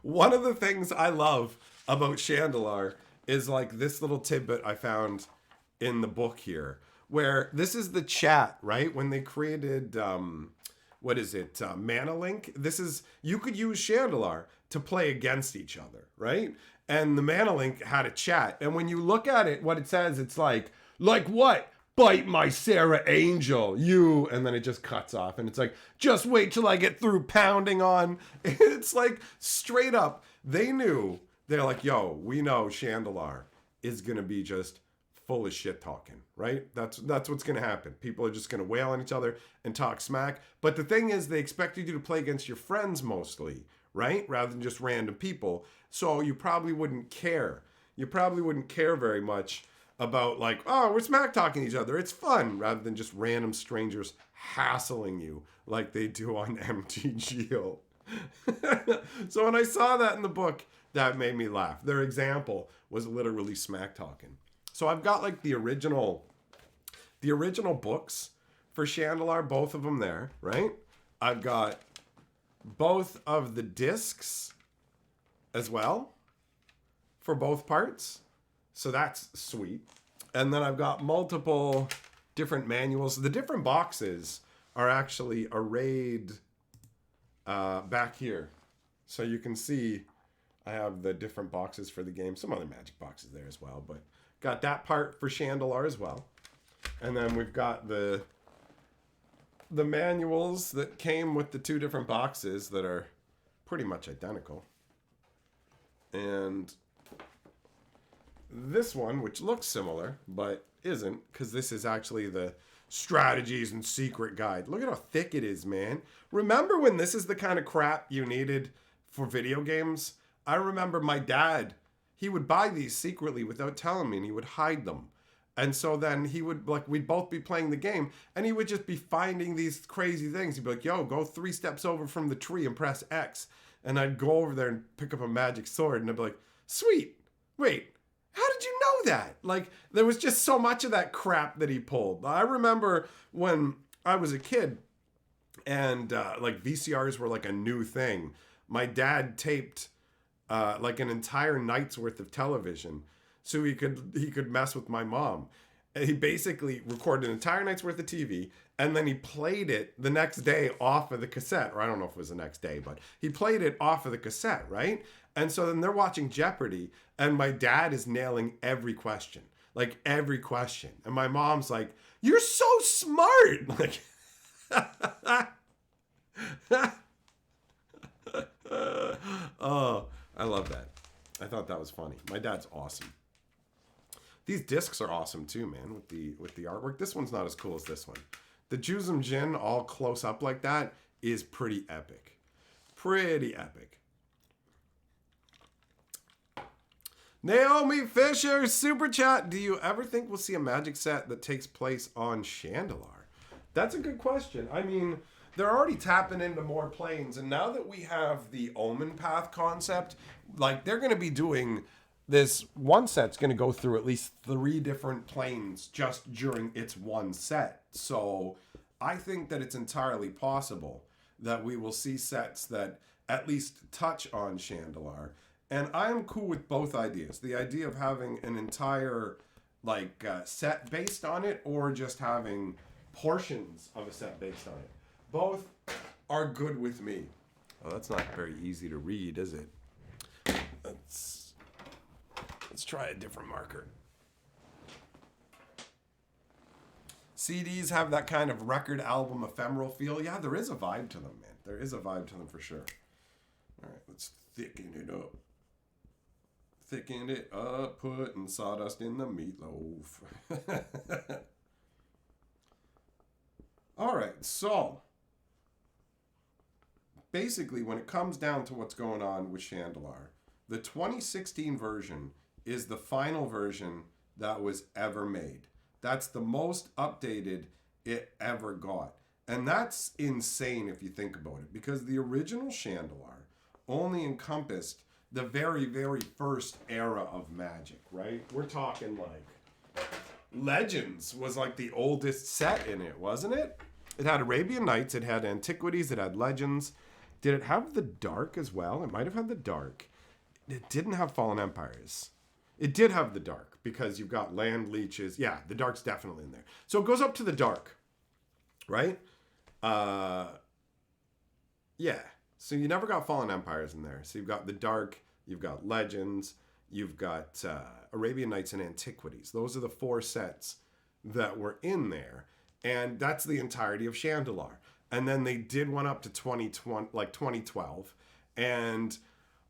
one of the things I love about Chandelar is like this little tidbit I found in the book here, where this is the chat, right? When they created, what is it, Mana Link? This is, you could use Chandelar to play against each other, right? And the Mana Link had a chat. And when you look at it, what it says, it's like what? Bite my Sarah Angel, you. And then it just cuts off. And it's like, just wait till I get through pounding on. It's like straight up. They knew. They're like, yo, we know Chandelar is going to be just full of shit talking, right? That's what's going to happen. People are just going to wail on each other and talk smack. But the thing is, they expected you to play against your friends mostly, right? Rather than just random people. So you probably wouldn't care. You probably wouldn't care very much about like, oh, we're smack talking each other. It's fun, rather than just random strangers hassling you like they do on MTGO. So when I saw that in the book, that made me laugh. Their example was literally smack talking. So I've got like the original books for Chandelar, both of them there, right? I've got both of the discs as well for both parts. So that's sweet. And then I've got multiple different manuals. The different boxes are actually arrayed back here. So you can see I have the different boxes for the game. Some other Magic boxes there as well. But got that part for Chandelar as well. And then we've got the manuals that came with the two different boxes that are pretty much identical. And this one, which looks similar, but isn't, because this is actually the strategies and secret guide. Look at how thick it is, man. Remember when this is the kind of crap you needed for video games? I remember my dad, he would buy these secretly without telling me, and he would hide them. And so then he would, like, we'd both be playing the game, and he would just be finding these crazy things. He'd be like, yo, go 3 steps over from the tree and press X. And I'd go over there and pick up a magic sword, and I'd be like, sweet, wait, how did you know that? Like, there was just so much of that crap that he pulled. I remember when I was a kid and like VCRs were like a new thing. My dad taped like an entire night's worth of television so he could mess with my mom. And he basically recorded an entire night's worth of TV, and then he played it the next day off of the cassette. Or I don't know if it was the next day, but he played it off of the cassette, right? And so then they're watching Jeopardy, and my dad is nailing every question. Like, every question. And my mom's like, you're so smart! Like, oh, I love that. I thought that was funny. My dad's awesome. These discs are awesome too, man, with the artwork. This one's not as cool as this one. The Juzum Jin all close up like that is pretty epic. Pretty epic. Naomi Fisher, super chat. Do you ever think we'll see a Magic set that takes place on Chandelar? That's a good question. I mean, they're already tapping into more planes, and now that we have the Omen Path concept, like, they're going to be doing this one set's going to go through at least 3 different planes just during its one set. So I think that it's entirely possible that we will see sets that at least touch on Chandelar. And I am cool with both ideas. The idea of having an entire like set based on it, or just having portions of a set based on it. Both are good with me. Oh, that's not very easy to read, is it? Let's try a different marker. CDs have that kind of record album ephemeral feel. Yeah, there is a vibe to them, man. There is a vibe to them for sure. All right, let's thicken it up. Thicken it up, putting sawdust in the meatloaf. All right, so basically when it comes down to what's going on with Chandelar, the 2016 version is the final version that was ever made. That's the most updated it ever got. And that's insane if you think about it, because the original Chandelar only encompassed the very, very first era of Magic, right? We're talking like Legends was like the oldest set in it, wasn't it? It had Arabian Nights, it had Antiquities, it had Legends, Did it have the dark as well? It might have had the dark. It didn't have Fallen Empires. It did have the dark because you've got land leeches. Yeah, the dark's definitely in there. So it goes up to the dark, right? Yeah. So you never got Fallen Empires in there. So you've got the dark, you've got legends, you've got Arabian Nights and Antiquities. Those are the 4 sets that were in there. And that's the entirety of Chandalar. And then they did one up to 2012. And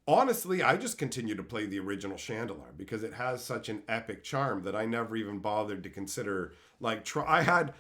honestly, I just continue to play the original Chandalar because it has such an epic charm that I never even bothered to consider I had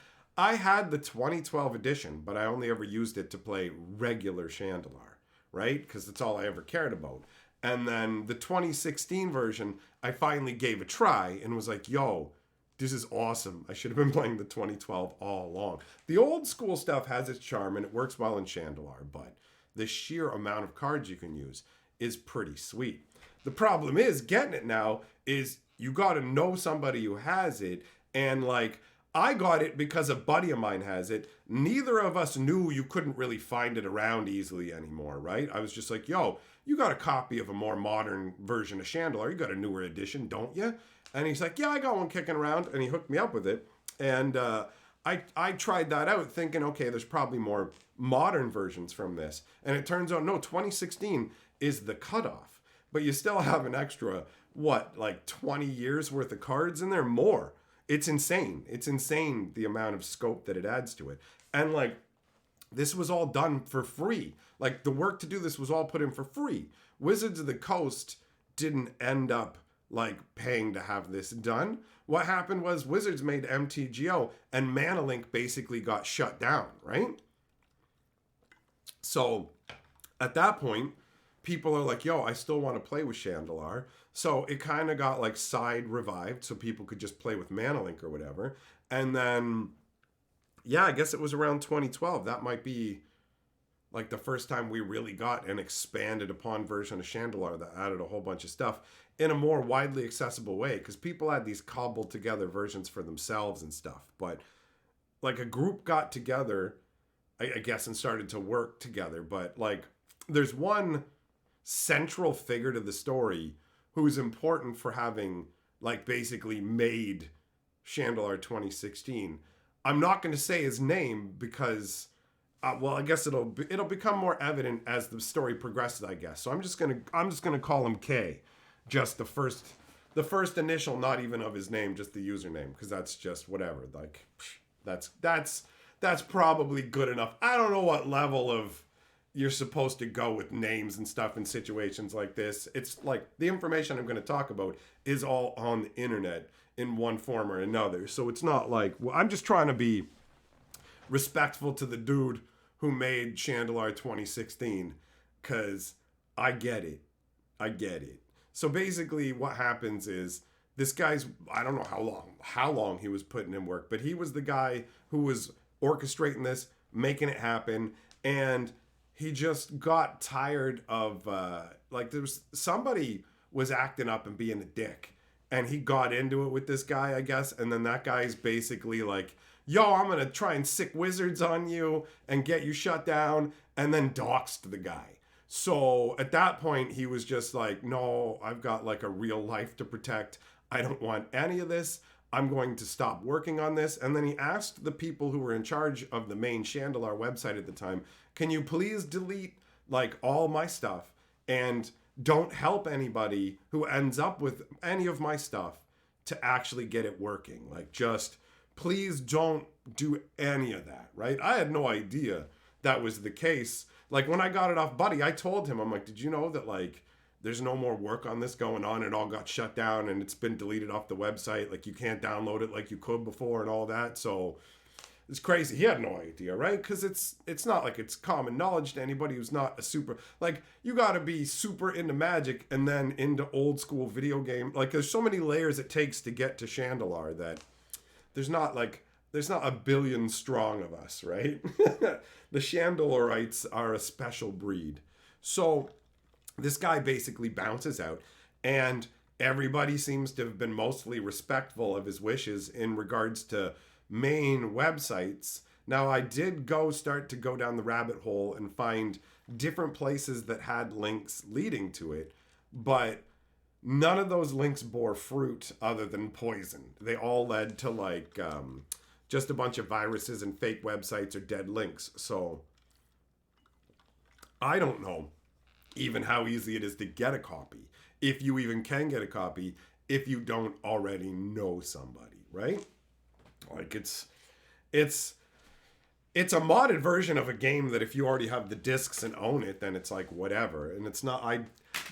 the 2012 edition, but I only ever used it to play regular Chandalar, right? Because that's all I ever cared about. And then the 2016 version, I finally gave a try and was like, yo, this is awesome. I should have been playing the 2012 all along. The old school stuff has its charm and it works well in Chandalar, but the sheer amount of cards you can use is pretty sweet. The problem is getting it now is you got to know somebody who has it. And like, I got it because a buddy of mine has it. Neither of us knew you couldn't really find it around easily anymore, right? I was just like, yo, you got a copy of a more modern version of Chandalar. You got a newer edition, don't you? And he's like, yeah, I got one kicking around. And he hooked me up with it. And I tried that out thinking, okay, there's probably more modern versions from this. And it turns out, no, 2016 is the cutoff. But you still have an extra, 20 years worth of cards in there? More. It's insane. It's insane the amount of scope that it adds to it. And this was all done for free. Like the work to do this was all put in for free. Wizards of the Coast didn't end up paying to have this done. What happened was Wizards made MTGO and Manalink basically got shut down, right? So at that point, people are like, yo, I still want to play with Chandalar. So it kind of got side revived so people could just play with Manalink or whatever. And then, yeah, I guess it was around 2012. That might be the first time we really got an expanded upon version of Chandalar that added a whole bunch of stuff in a more widely accessible way. Because people had these cobbled together versions for themselves and stuff. But a group got together, I guess, and started to work together. But there's one central figure to the story who's important for having basically made Chandalar 2016. I'm not going to say his name because I guess it'll become more evident as the story progresses, I guess. So I'm just going to call him K. Just the first initial, not even of his name, just the username, because that's just whatever. That's probably good enough. I don't know what level of you're supposed to go with names and stuff in situations like this. It's the information I'm going to talk about is all on the internet in one form or another. So it's not I'm just trying to be respectful to the dude who made Chandalar 2016 because I get it. So basically what happens is this guy's, I don't know how long he was putting in work, but he was the guy who was orchestrating this, making it happen. And he just got tired of there was somebody was acting up and being a dick, and he got into it with this guy, I guess. And then that guy's basically yo, I'm gonna try and sick wizards on you and get you shut down, and then doxed the guy. So at that point he was just no, I've got a real life to protect. I don't want any of this. I'm going to stop working on this. And then he asked the people who were in charge of the main Chandalar website at the time, can you please delete all my stuff and don't help anybody who ends up with any of my stuff to actually get it working. Just please don't do any of that, right? I had no idea that was the case. When I got it off Buddy, I told him, I'm did you know that there's no more work on this going on? It all got shut down and it's been deleted off the website. You can't download it like you could before and all that. So it's crazy. He had no idea, right? Because it's not it's common knowledge to anybody who's not a super, you got to be super into Magic and then into old school video game. There's so many layers it takes to get to Chandalar that there's not a billion strong of us, right? The Chandalarites are a special breed. So this guy basically bounces out, and everybody seems to have been mostly respectful of his wishes in regards to main websites. Now, I did start to go down the rabbit hole and find different places that had links leading to it, but none of those links bore fruit other than poison. They all led to like just a bunch of viruses and fake websites or dead links. So I don't know even how easy it is to get a copy, if you even can get a copy, if you don't already know somebody, right? Like it's it's a modded version of a game that if you already have the discs and own it, then it's like whatever. And it's not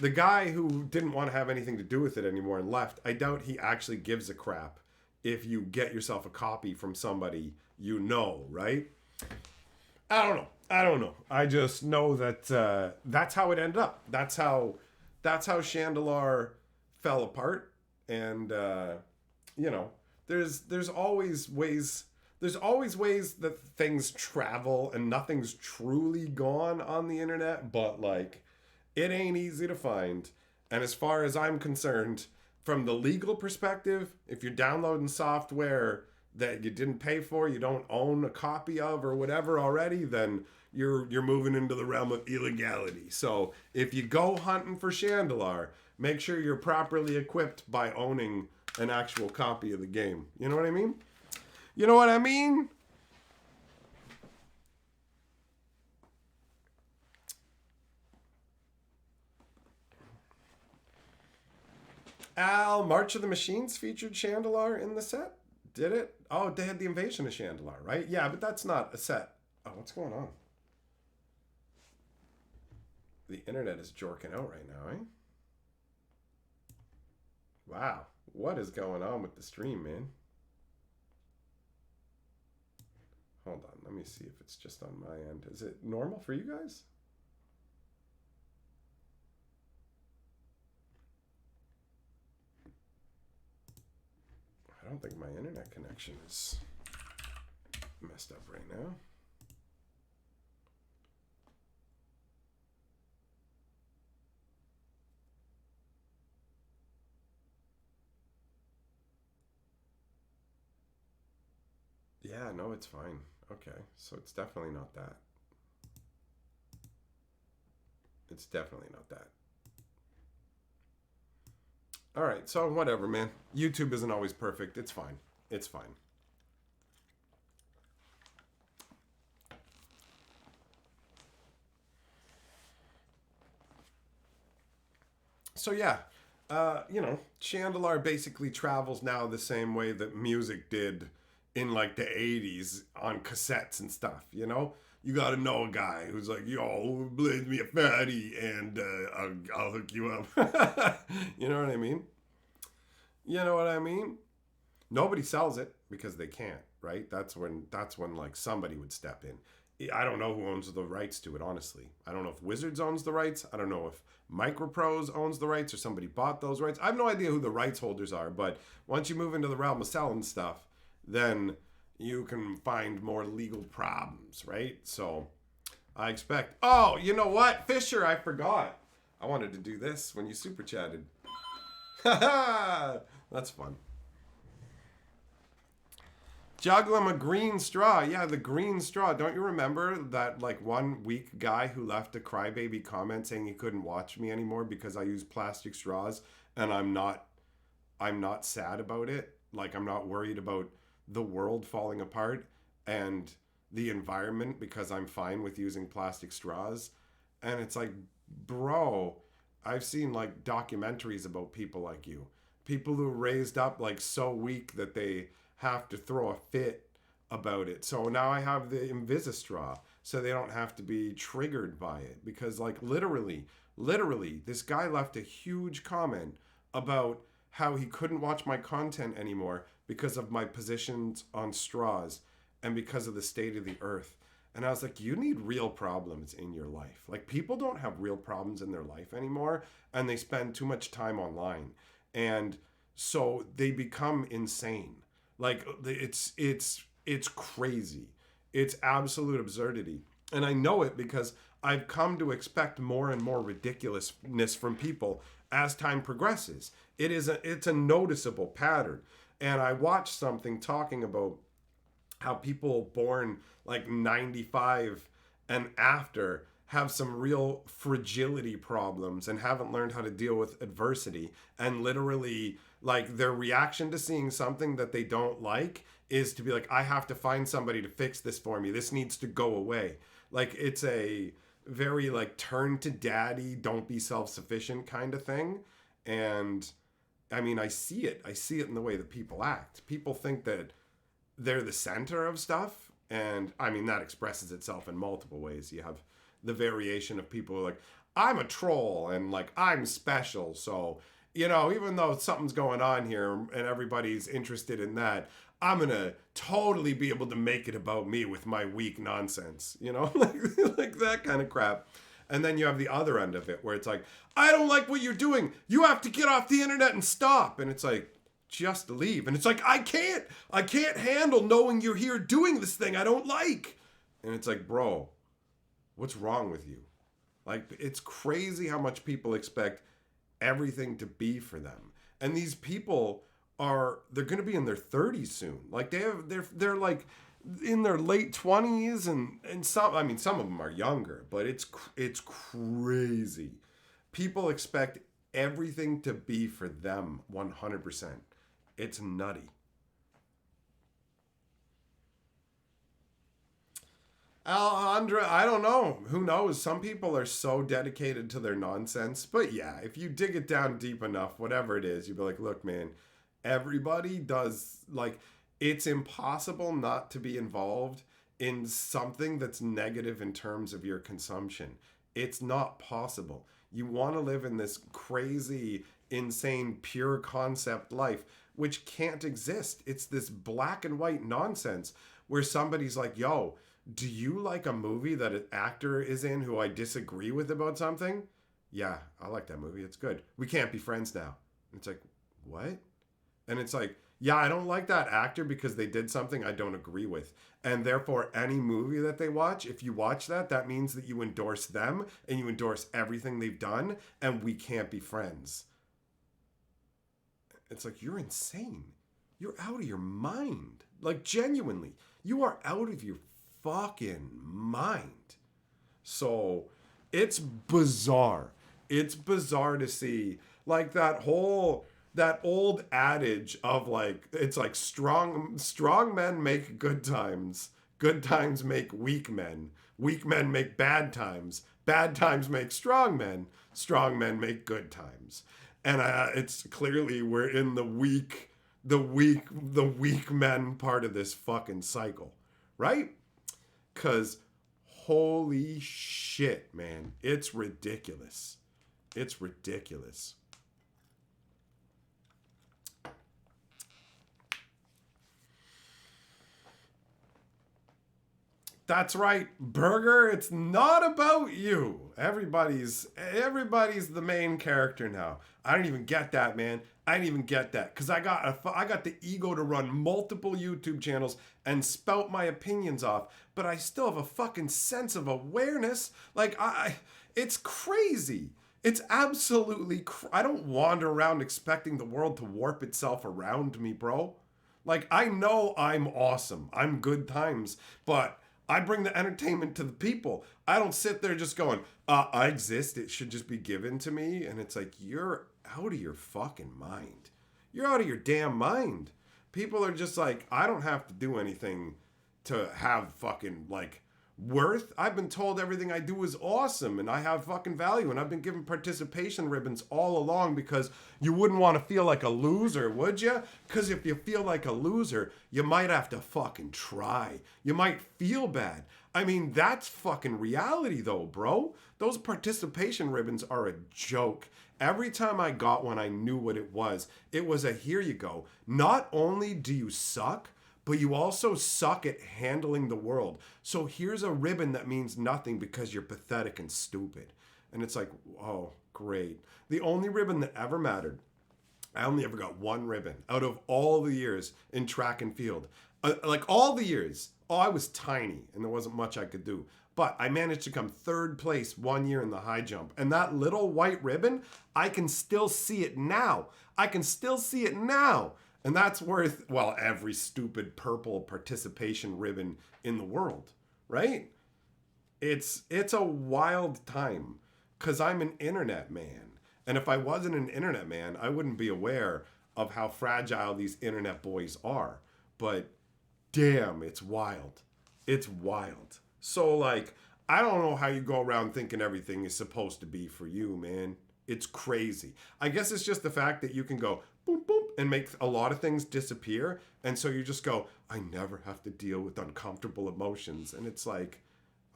the guy who didn't want to have anything to do with it anymore and left, I doubt he actually gives a crap if you get yourself a copy from somebody you know, right? I don't know. I just know that that's how it ended up. That's how Chandelar fell apart. And you know, there's always ways. There's always ways that things travel and nothing's truly gone on the internet, but like it ain't easy to find. And as far as I'm concerned, from the legal perspective, if you're downloading software that you didn't pay for, you don't own a copy of or whatever already, then you're moving into the realm of illegality. So if you go hunting for Chandelar, make sure you're properly equipped by owning an actual copy of the game. You know what I mean? You know what I mean? Al, March of the Machines featured Chandelar in the set? Did it? Oh, they had the Invasion of Chandelar, right? Yeah, but that's not a set. Oh, what's going on? The internet is jorking out right now, eh? Wow. What is going on with the stream, man? Hold on. Let me see if it's just on my end. Is it normal for you guys? I don't think my internet connection is messed up right now. Yeah, no, it's fine. Okay, so it's definitely not that. It's definitely not that. All right, so whatever, man. YouTube isn't always perfect. It's fine. It's fine. So yeah, Chandelar basically travels now the same way that music did in like the 80s on cassettes and stuff, you know? You got to know a guy who's like, yo, blaze me a fatty and I'll hook you up. You know what I mean? You know what I mean? Nobody sells it because they can't, right? That's when like somebody would step in. I don't know who owns the rights to it, honestly. I don't know if Wizards owns the rights. I don't know if Microprose owns the rights or somebody bought those rights. I have no idea who the rights holders are, but once you move into the realm of selling stuff, then you can find more legal problems, right? So I expect. Oh, you know what? Fisher, I forgot. I wanted to do this when you super chatted. That's fun. Juggle him a green straw. Yeah, the green straw. Don't you remember that like one weak guy who left a crybaby comment saying he couldn't watch me anymore because I use plastic straws and I'm not sad about it. Like I'm not worried about the world falling apart and the environment because I'm fine with using plastic straws. And it's like, bro, I've seen like documentaries about people like you. People who are raised up like so weak that they have to throw a fit about it. So now I have the Invisistraw so they don't have to be triggered by it because like literally this guy left a huge comment about how he couldn't watch my content anymore because of my positions on straws and because of the state of the earth. And I was like, you need real problems in your life. Like people don't have real problems in their life anymore and they spend too much time online. And so they become insane. Like it's crazy. It's absolute absurdity. And I know it because I've come to expect more and more ridiculousness from people as time progresses. It's a noticeable pattern. And I watched something talking about how people born like 95 and after have some real fragility problems and haven't learned how to deal with adversity, and literally like their reaction to seeing something that they don't like is to be like, I have to find somebody to fix this for me, this needs to go away. Like it's a very like turn to daddy, don't be self-sufficient kind of thing. And I mean, I see it in the way that people act. People think that they're the center of stuff, and I mean that expresses itself in multiple ways. You have the variation of people who are like, I'm a troll and like I'm special, so you know, even though something's going on here and everybody's interested in that, I'm gonna totally be able to make it about me with my weak nonsense, you know, like that kind of crap. And then you have the other end of it where it's like, I don't like what you're doing. You have to get off the internet and stop. And it's like, just leave. And it's like, I can't handle knowing you're here doing this thing I don't like. And it's like, bro, what's wrong with you? Like, it's crazy how much people expect everything to be for them. And these people they're going to be in their 30s soon. Like they're like in their late 20s, and some, I mean, some of them are younger, but it's crazy. People expect everything to be for them 100%. It's nutty. Alejandra, I don't know. Who knows? Some people are so dedicated to their nonsense. But yeah, if you dig it down deep enough, whatever it is, you'd be like, look, man, everybody does, like, it's impossible not to be involved in something that's negative in terms of your consumption. It's not possible. You want to live in this crazy, insane, pure concept life, which can't exist. It's this black and white nonsense where somebody's like, yo, do you like a movie that an actor is in who I disagree with about something? Yeah, I like that movie. It's good. We can't be friends now. And it's like, what? And it's like, yeah, I don't like that actor because they did something I don't agree with. And therefore, any movie that they watch, if you watch that, that means that you endorse them and you endorse everything they've done, and we can't be friends. It's like, you're insane. You're out of your mind. Like, genuinely, you are out of your fucking mind. So it's bizarre. It's bizarre to see like that old adage of like, it's like strong men make good times make weak men make bad times make strong men make good times. And it's clearly we're in the weak men part of this fucking cycle, right? Because holy shit, man, it's ridiculous. It's ridiculous. That's right, Burger. It's not about you. Everybody's the main character now. I don't even get that, man. I didn't even get that because I got the ego to run multiple YouTube channels and spout my opinions off, but I still have a fucking sense of awareness. Like it's crazy. It's absolutely. I don't wander around expecting the world to warp itself around me, bro. Like I know I'm awesome. I'm good times, but I bring the entertainment to the people. I don't sit there just going, I exist. It should just be given to me. And it's like, you're out of your fucking mind. You're out of your damn mind. People are just like, I don't have to do anything to have fucking like worth. I've been told everything I do is awesome and I have fucking value. And I've been given participation ribbons all along because you wouldn't want to feel like a loser, would you? Because if you feel like a loser, you might have to fucking try. You might feel bad. I mean, that's fucking reality though, bro. Those participation ribbons are a joke. Every time I got one, I knew what it was. It was a here you go. Not only do you suck, but you also suck at handling the world. So here's a ribbon that means nothing because you're pathetic and stupid. And it's like, oh, great. The only ribbon that ever mattered, I only ever got one ribbon out of all the years in track and field. Like all the years, I was tiny and there wasn't much I could do. But I managed to come third place one year in the high jump. And that little white ribbon, I can still see it now. And that's worth, well, every stupid purple participation ribbon in the world, right? it's a wild time because I'm an internet man. And if I wasn't an internet man, I wouldn't be aware of how fragile these internet boys are. But damn, it's wild. It's wild. So, like, I don't know how you go around thinking everything is supposed to be for you, man. It's crazy. I guess it's just the fact that you can go boop, boop, and make a lot of things disappear. And so you just go, I never have to deal with uncomfortable emotions. And it's like,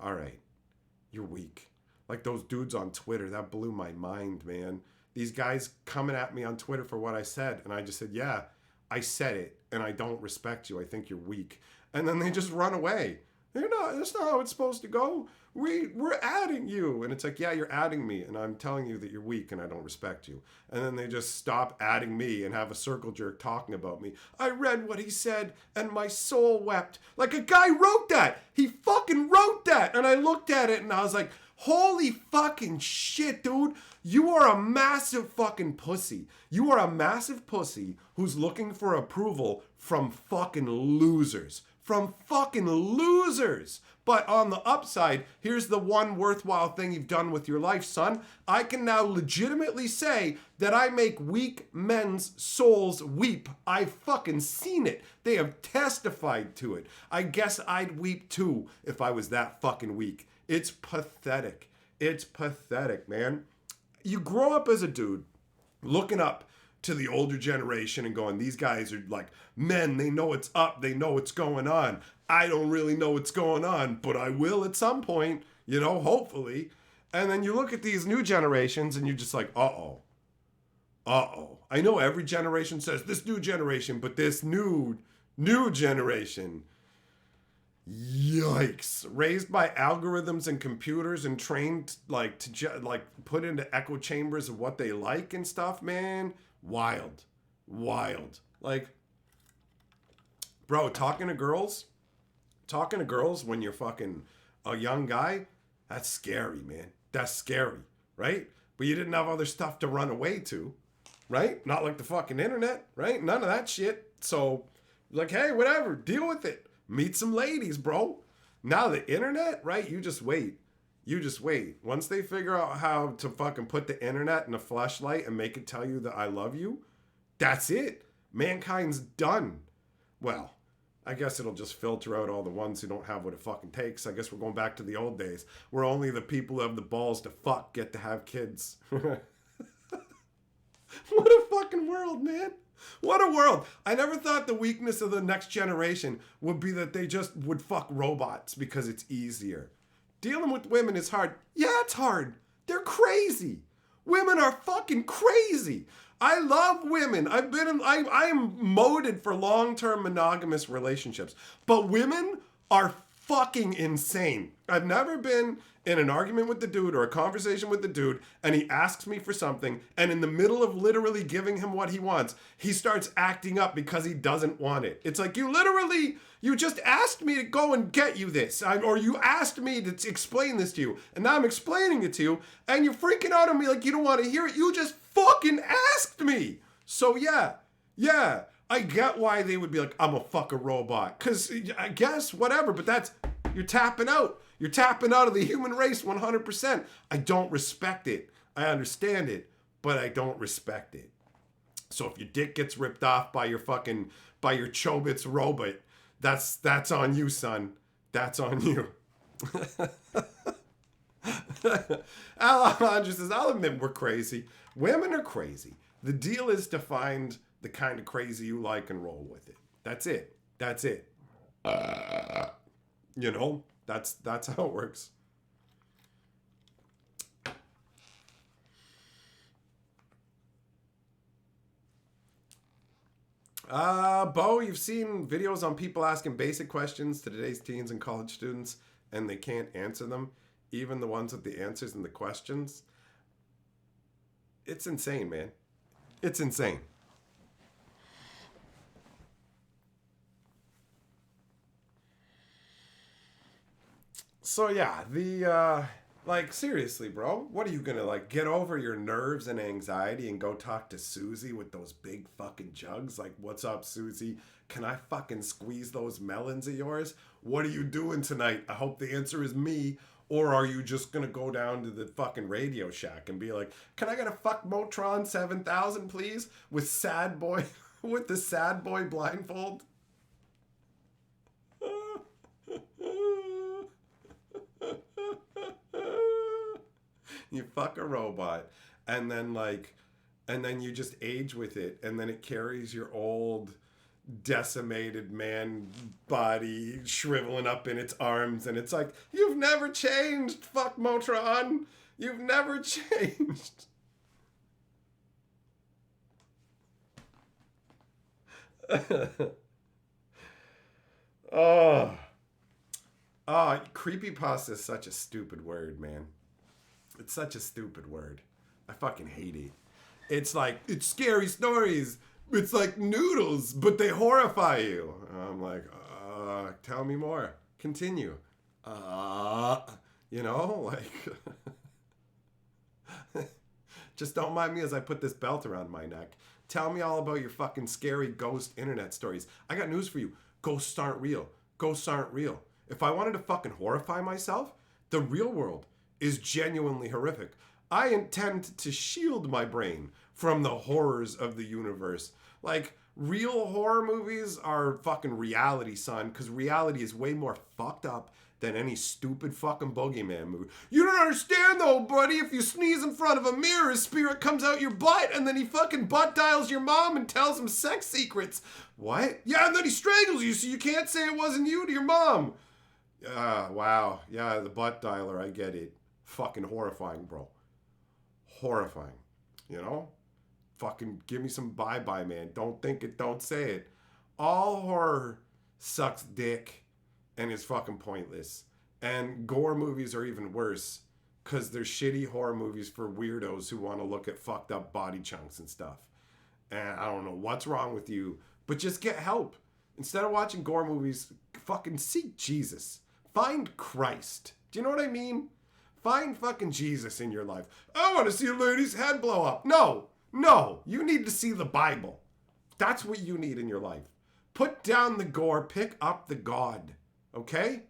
all right, you're weak. Like those dudes on Twitter, that blew my mind, man. These guys coming at me on Twitter for what I said. And I just said, yeah, I said it and I don't respect you. I think you're weak. And then they just run away. That's not how it's supposed to go. We're adding you. And it's like, yeah, you're adding me. And I'm telling you that you're weak and I don't respect you. And then they just stop adding me and have a circle jerk talking about me. I read what he said and my soul wept. Like a guy wrote that. He fucking wrote that. And I looked at it and I was like, holy fucking shit, dude. You are a massive fucking pussy. You are a massive pussy who's looking for approval from fucking losers. From fucking losers. But on the upside, here's the one worthwhile thing you've done with your life, son. I can now legitimately say that I make weak men's souls weep. I've fucking seen it. They have testified to it. I guess I'd weep too if I was that fucking weak. It's pathetic. It's pathetic, man. You grow up as a dude looking up to the older generation and going, these guys are like men. They know what's up. They know what's going on. I don't really know what's going on, but I will at some point, hopefully. And then you look at these new generations and you're just like, uh-oh. Uh-oh. I know every generation says this new generation, but this new generation, yikes. Raised by algorithms and computers and trained to put into echo chambers of what they like and stuff, man. Wild. Like, bro, talking to girls when you're fucking a young guy, that's scary, man. That's scary, right? But you didn't have other stuff to run away to, right? Not like the fucking internet, right? None of that shit. So, like, hey, whatever, deal with it. Meet some ladies, bro. Now the internet, right? You just wait. Once they figure out how to fucking put the internet in a flashlight and make it tell you that I love you, that's it. Mankind's done. Well, I guess it'll just filter out all the ones who don't have what it fucking takes. I guess we're going back to the old days where only the people who have the balls to fuck get to have kids. What a fucking world, man. What a world. I never thought the weakness of the next generation would be that they just would fuck robots because it's easier. Dealing with women is hard. Yeah, it's hard. They're crazy. Women are fucking crazy. I love women. I am molded for long-term monogamous relationships. But women are fucking insane. I've never been in an argument with the dude or a conversation with the dude and he asks me for something and in the middle of literally giving him what he wants, he starts acting up because he doesn't want it. It's like, you just asked me to go and get you this, or you asked me to explain this to you, and now I'm explaining it to you, and you're freaking out on me like you don't want to hear it. You just fucking asked me. So yeah, I get why they would be like, I'm a fucking robot. Because I guess, whatever, but you're tapping out. You're tapping out of the human race 100%. I don't respect it. I understand it, but I don't respect it. So if your dick gets ripped off by your Chobits robot, that's on you, son. That's on you. Alejandro says, I'll admit we're crazy. Women are crazy. The deal is to find the kind of crazy you like and roll with it. That's it. That's how it works. Bo, you've seen videos on people asking basic questions to today's teens and college students, and they can't answer them, even the ones with the answers and the questions. It's insane, man. It's insane. So yeah, seriously, bro, what are you gonna get over your nerves and anxiety and go talk to Susie with those big fucking jugs? Like, what's up, Susie? Can I fucking squeeze those melons of yours? What are you doing tonight? I hope the answer is me. Or are you just gonna go down to the fucking Radio Shack and be like, can I get a fuck Motron 7000 please? With sad boy with the sad boy blindfold? You fuck a robot and then you just age with it, and then it carries your old decimated man body shriveling up in its arms, and it's like, you've never changed, fuck Motron. You've never changed. Oh. Oh, creepypasta is such a stupid word, man. It's such a stupid word. I fucking hate it. It's like, it's scary stories. It's like noodles, but they horrify you. I'm like, tell me more. Continue. You know, like, just don't mind me as I put this belt around my neck. Tell me all about your fucking scary ghost internet stories. I got news for you. Ghosts aren't real. Ghosts aren't real. If I wanted to fucking horrify myself, the real world is genuinely horrific. I intend to shield my brain from the horrors of the universe. Like, real horror movies are fucking reality, son, because reality is way more fucked up than any stupid fucking boogeyman movie. You don't understand, though, buddy. If you sneeze in front of a mirror, his spirit comes out your butt, and then he fucking butt dials your mom and tells him sex secrets. What? Yeah, and then he strangles you so you can't say it wasn't you to your mom. Wow. Yeah, the butt dialer, I get it. Fucking horrifying, bro. Horrifying. You know? Fucking give me some bye-bye, man. Don't think it, don't say it. All horror sucks dick and is fucking pointless. And gore movies are even worse because they're shitty horror movies for weirdos who want to look at fucked up body chunks and stuff. And I don't know what's wrong with you, but just get help. Instead of watching gore movies, fucking seek Jesus. Find Christ. Do you know what I mean? Find fucking Jesus in your life. I want to see a lady's head blow up. No, you need to see the Bible. That's what you need in your life. Put down the gore, pick up the God. Okay?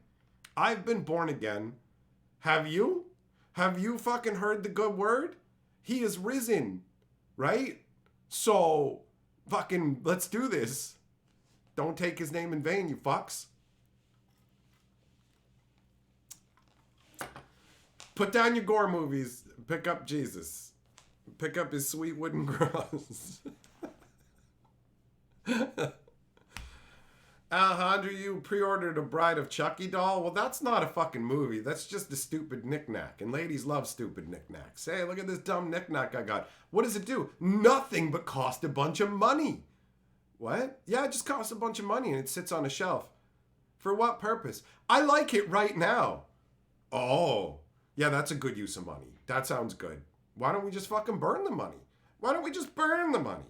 I've been born again. Have you? Have you fucking heard the good word? He is risen, right? So, fucking, let's do this. Don't take his name in vain, you fucks. Put down your gore movies. Pick up Jesus. Pick up his sweet wooden cross. Alejandro, you pre-ordered a Bride of Chucky doll? Well, that's not a fucking movie. That's just a stupid knick-knack. And ladies love stupid knick-knacks. Hey, look at this dumb knick-knack I got. What does it do? Nothing but cost a bunch of money. What? Yeah, it just costs a bunch of money and it sits on a shelf. For what purpose? I like it right now. Oh. Yeah, that's a good use of money. That sounds good. Why don't we just fucking burn the money? Why don't we just burn the money?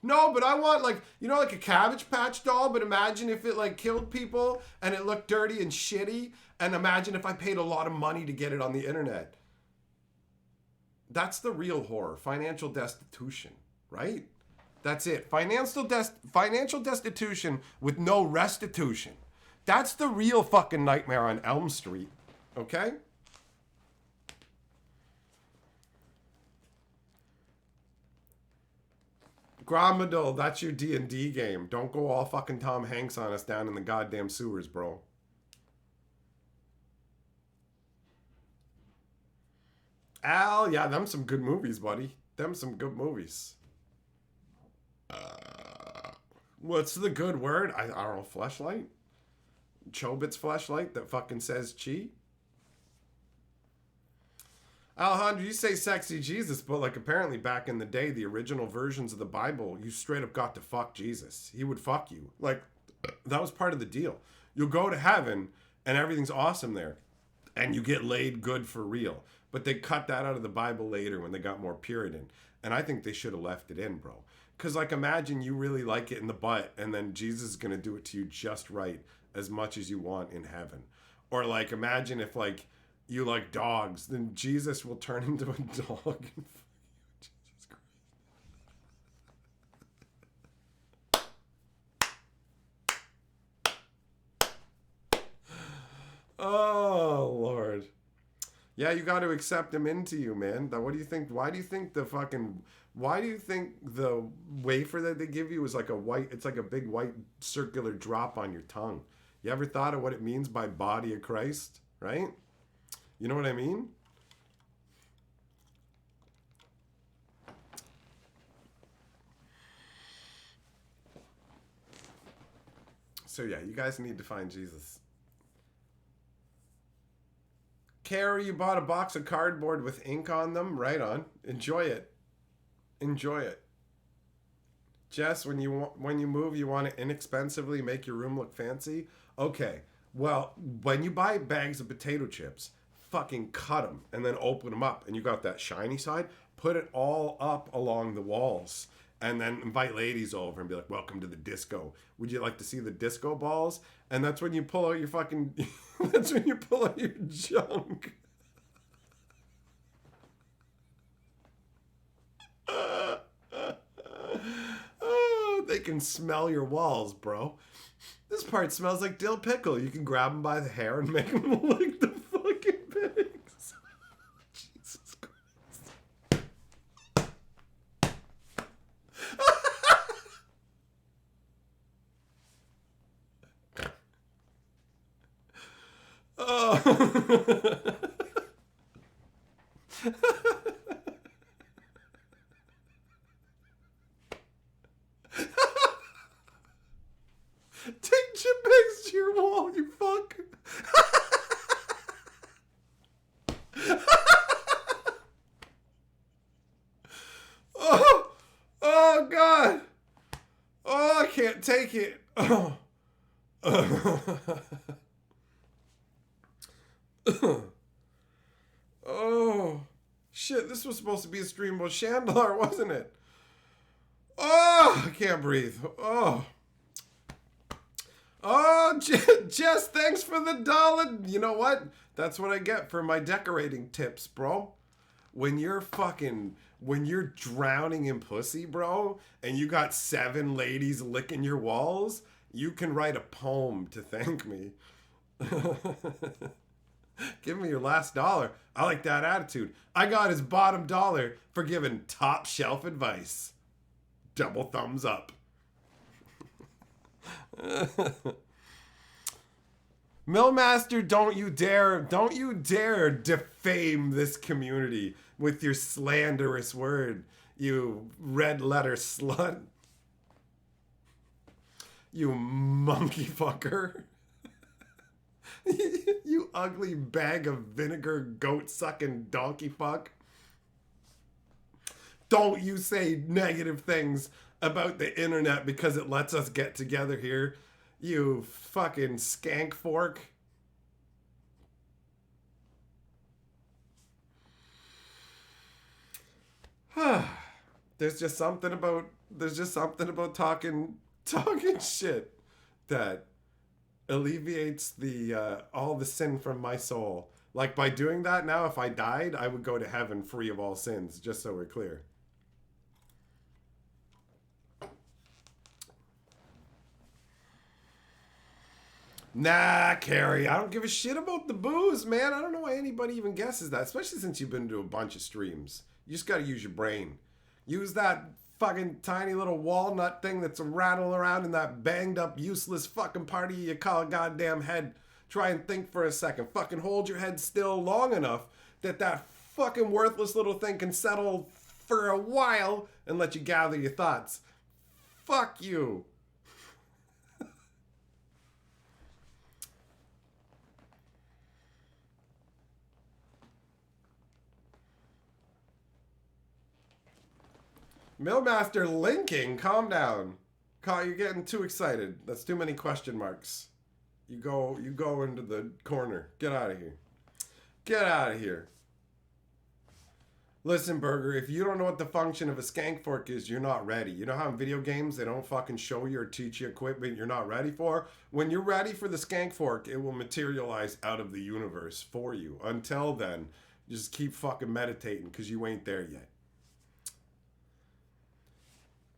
No, but I want like a Cabbage Patch doll, but imagine if it like killed people and it looked dirty and shitty, and imagine if I paid a lot of money to get it on the internet. That's the real horror, financial destitution, right? That's it. Financial destitution with no restitution. That's the real fucking nightmare on Elm Street, okay? Gromadil, that's your D&D game. Don't go all fucking Tom Hanks on us down in the goddamn sewers, bro. Al, yeah, them some good movies, buddy. Them some good movies. What's the good word? I don't know, fleshlight? Chobit's fleshlight that fucking says chi? Alejandro, you say sexy Jesus, but like apparently back in the day, the original versions of the Bible, you straight up got to fuck Jesus. He would fuck you. Like, that was part of the deal. You'll go to heaven and everything's awesome there. And you get laid good for real. But they cut that out of the Bible later when they got more Puritan. And I think they should have left it in, bro. Because like imagine you really like it in the butt and then Jesus is going to do it to you just right as much as you want in heaven. Or like imagine if like you like dogs, then Jesus will turn into a dog and Jesus Christ. Oh, Lord. Yeah, you got to accept him into you, man. What do you think? Why do you think the fucking? Why do you think the wafer that they give you is like a white? It's like a big white circular drop on your tongue. You ever thought of what it means by body of Christ? Right? You know what I mean? So yeah, you guys need to find Jesus. Carrie, you bought a box of cardboard with ink on them. Right on. Enjoy it. Enjoy it. Jess, when you move, you want to inexpensively make your room look fancy. Okay. Well, when you buy bags of potato chips, fucking cut them and then open them up, and you got that shiny side. Put it all up along the walls, and then invite ladies over and be like, "Welcome to the disco. Would you like to see the disco balls?" And that's when you pull out your fucking. That's when you pull out your junk. Oh, they can smell your walls, bro. This part smells like dill pickle. You can grab them by the hair and make them lick the fucking pigs. Jesus Christ. Oh. Take chip bags to your wall, you fuck. Oh, oh God. Oh, I can't take it. Oh. Oh. Shit, this was supposed to be a stream about Chandler, wasn't it? Oh, I can't breathe. Oh. Oh, Jess, thanks for the dollar. You know what? That's what I get for my decorating tips, bro. When you're drowning in pussy, bro, and you got 7 ladies licking your walls, you can write a poem to thank me. Give me your last dollar. I like that attitude. I got his bottom dollar for giving top shelf advice. Double thumbs up. Millmaster, don't you dare defame this community with your slanderous word, you red letter slut. You monkey fucker. You ugly bag of vinegar goat sucking donkey fuck. Don't you say negative things about the internet because it lets us get together here. You fucking skank fork. There's just something about talking shit that alleviates the all the sin from my soul. Like by doing that now, if I died, I would go to heaven free of all sins, just so we're clear. Nah, Carrie, I don't give a shit about the booze, man. I don't know why anybody even guesses that, especially since you've been to a bunch of streams. You just gotta use your brain. Use that fucking tiny little walnut thing that's rattling around in that banged up, useless fucking party you call a goddamn head. Try and think for a second. Fucking hold your head still long enough that that fucking worthless little thing can settle for a while and let you gather your thoughts. Fuck you. Millmaster linking, calm down. You're getting too excited. That's too many question marks. You go into the corner. Get out of here. Get out of here. Listen, Burger, if you don't know what the function of a skank fork is, you're not ready. You know how in video games they don't fucking show you or teach you equipment you're not ready for? When you're ready for the skank fork, it will materialize out of the universe for you. Until then, just keep fucking meditating because you ain't there yet.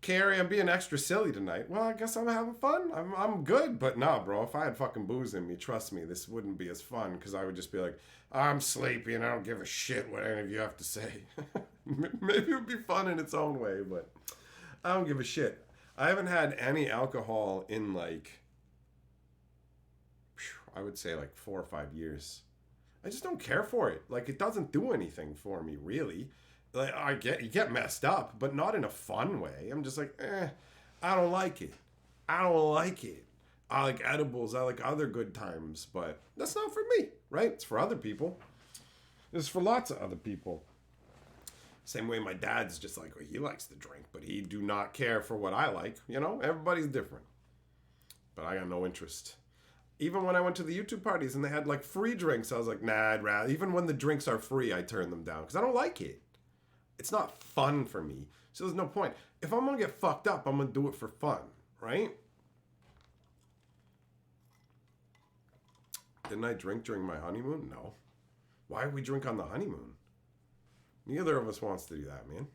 Carrie, I'm being extra silly tonight. Well, I guess I'm having fun. I'm good, but nah, bro. If I had fucking booze in me, trust me, this wouldn't be as fun because I would just be like, I'm sleepy and I don't give a shit what any of you have to say. Maybe it would be fun in its own way, but I don't give a shit. I haven't had any alcohol in like, I would say like 4 or 5 years. I just don't care for it. Like it doesn't do anything for me, really. Like I get you get messed up, but not in a fun way. I'm just like, I don't like it. I don't like it. I like edibles. I like other good times, but that's not for me, right? It's for other people. It's for lots of other people. Same way my dad's just like, well, he likes to drink, but he do not care for what I like. You know, everybody's different. But I got no interest. Even when I went to the YouTube parties and they had like free drinks, I was like, nah, I'd rather. Even when the drinks are free, I turn them down because I don't like it. It's not fun for me. So there's no point. If I'm gonna get fucked up, I'm gonna do it for fun, right? Didn't I drink during my honeymoon? No. Why would we drink on the honeymoon? Neither of us wants to do that, man.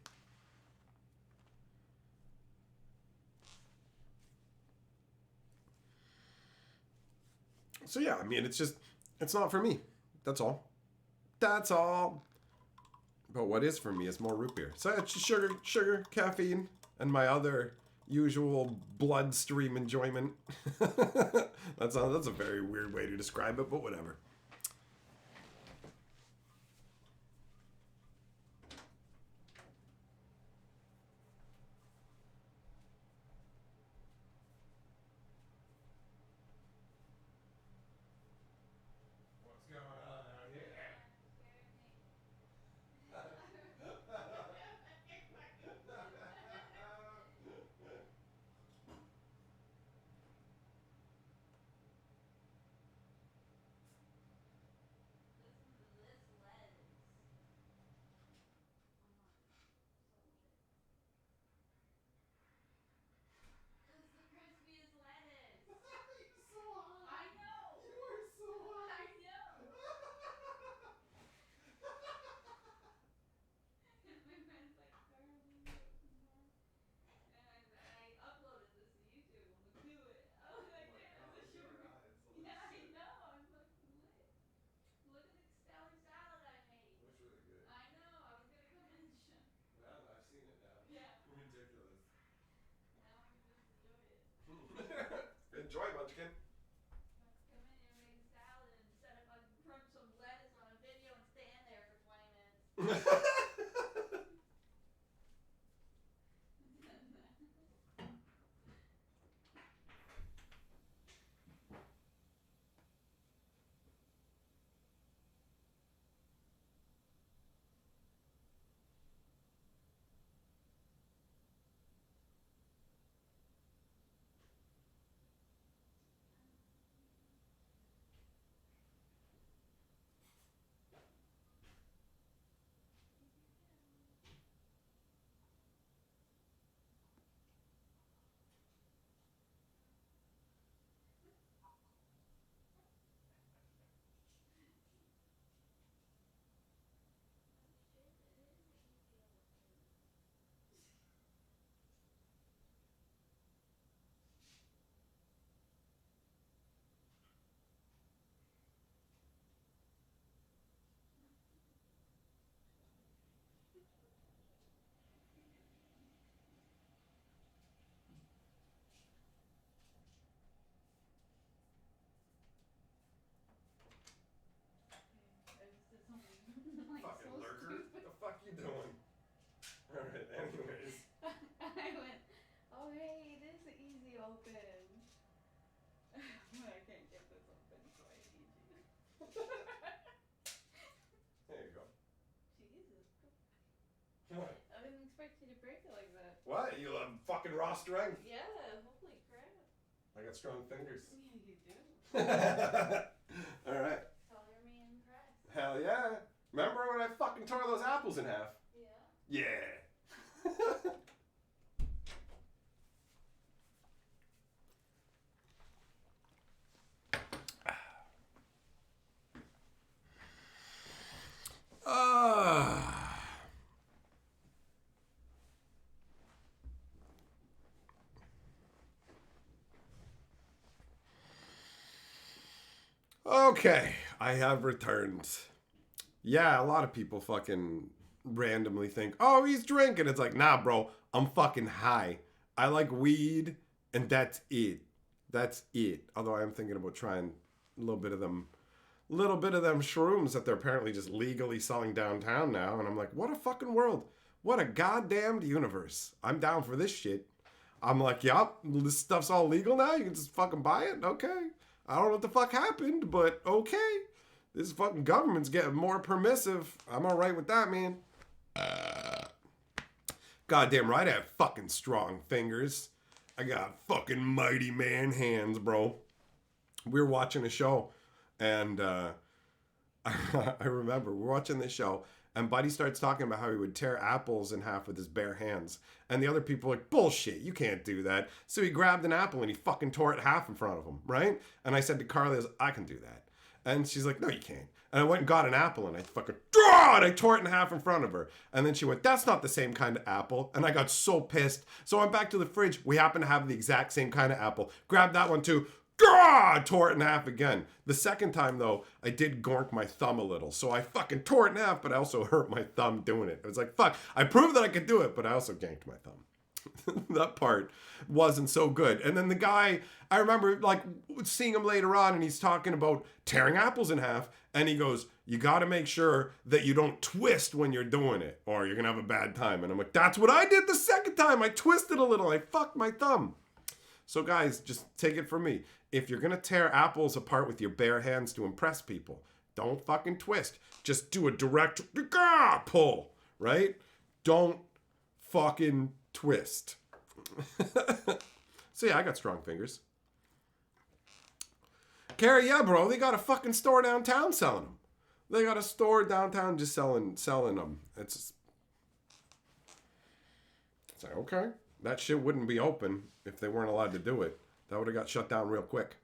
So yeah, I mean, it's not for me. That's all. That's all. But what is for me is more root beer. So it's sugar, caffeine, and my other usual bloodstream enjoyment. That's a very weird way to describe it, but whatever. What's going on out here? You're so hot. I know. You are so hot. I know. And my friend's like, Carl, will you open that? And I uploaded this to YouTube. I'm like, do it. I was like, Oh my damn, god, it's a your short. eyes. That Yeah, looks I sick. know. I'm fucking lit. Look at the stellar salad I made. Looks really good. I know. I was gonna come in and show. Well, I've seen it now. Yeah. Ridiculous. Now we can just enjoy it. Enjoy, Munchkin. Have to come in and make a salad and set up a crunch some lettuce on a video and stand there for 20 minutes. I just did something like Fucking so lurker. stupid. What the fuck you doing? Alright, anyways. I went, oh hey, it is an easy open. But I can't get this open, so I need you. There you go. Jesus. What? I didn't expect you to break it like that. What? You have fucking raw strength. Yeah, holy crap. I got strong fingers. Yeah, you do. Alright. Color me impressed. Hell yeah. Remember when I fucking tore those apples in half? Yeah. Yeah. Okay, I have returned. Yeah, a lot of people fucking randomly think, oh, he's drinking. It's like, nah, bro, I'm fucking high. I like weed, and that's it. That's it. Although I am thinking about trying a little bit of them shrooms that they're apparently just legally selling downtown now. And I'm like, what a fucking world. What a goddamned universe. I'm down for this shit. I'm like, yup, this stuff's all legal now. You can just fucking buy it. Okay. I don't know what the fuck happened, but okay. This fucking government's getting more permissive. I'm all right with that, man. Goddamn right, I have fucking strong fingers. I got fucking mighty man hands, bro. We were watching a show, and I remember we're watching this show, and Buddy starts talking about how he would tear apples in half with his bare hands. And the other people are like, bullshit, you can't do that. So he grabbed an apple and he fucking tore it half in front of him, right? And I said to Carly, I can do that. And she's like, no, you can't. And I went and got an apple and I fucking, and I tore it in half in front of her. And then she went, that's not the same kind of apple. And I got so pissed. So I went back to the fridge. We happen to have the exact same kind of apple. Grabbed that one too. Tore it in half again. The second time, though, I did gonk my thumb a little. So I fucking tore it in half, but I also hurt my thumb doing it. I was like, fuck, I proved that I could do it, but I also ganked my thumb. That part wasn't so good. And then the guy, I remember like seeing him later on, and he's talking about tearing apples in half. And he goes, you got to make sure that you don't twist when you're doing it, or you're going to have a bad time. And I'm like, that's what I did the second time. I twisted a little. I fucked my thumb. So guys, just take it from me. If you're going to tear apples apart with your bare hands to impress people, don't fucking twist. Just do a direct pull, right? Don't fucking twist. So yeah, I got strong fingers. Carrie, yeah, bro, they got a fucking store downtown selling them. They got a store downtown just selling them. It's like, okay. That shit wouldn't be open if they weren't allowed to do it. That would have got shut down real quick.